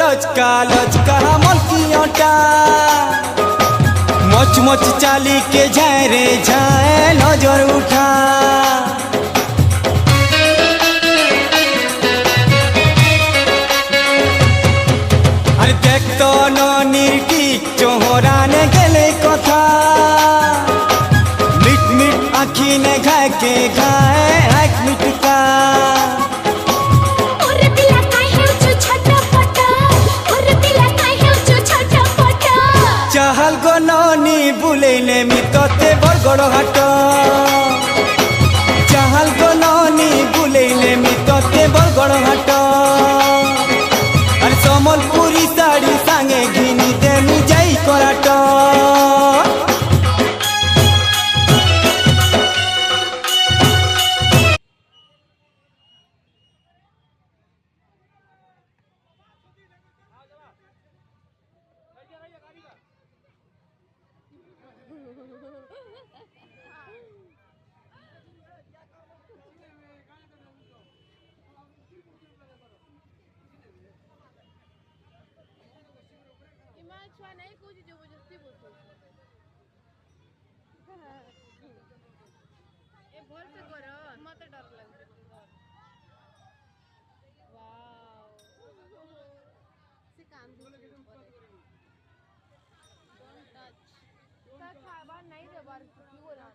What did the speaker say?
लचका लचका मलकियोटा much much चाली के जाए रे जाए नजर उठा अरे देख तो ननीर ठीक चोहराने गेले कथा मिट मिट आखी ने घाय के घाय एक मिटका चाहल गो ननी बुलेने मितते बरगड़ हाट चाहल गो ननी बुलेने मितते बरगड़ हाट अरे समलपुरी साड़ी सांगे घिनी देमी जाई कराट छुआ नहीं कुछ जबरदस्ती बोलते ए भोल से करो मत डर लगे वाओ से काम भी डोंट टच ता खाबा नहीं दे बार की बोला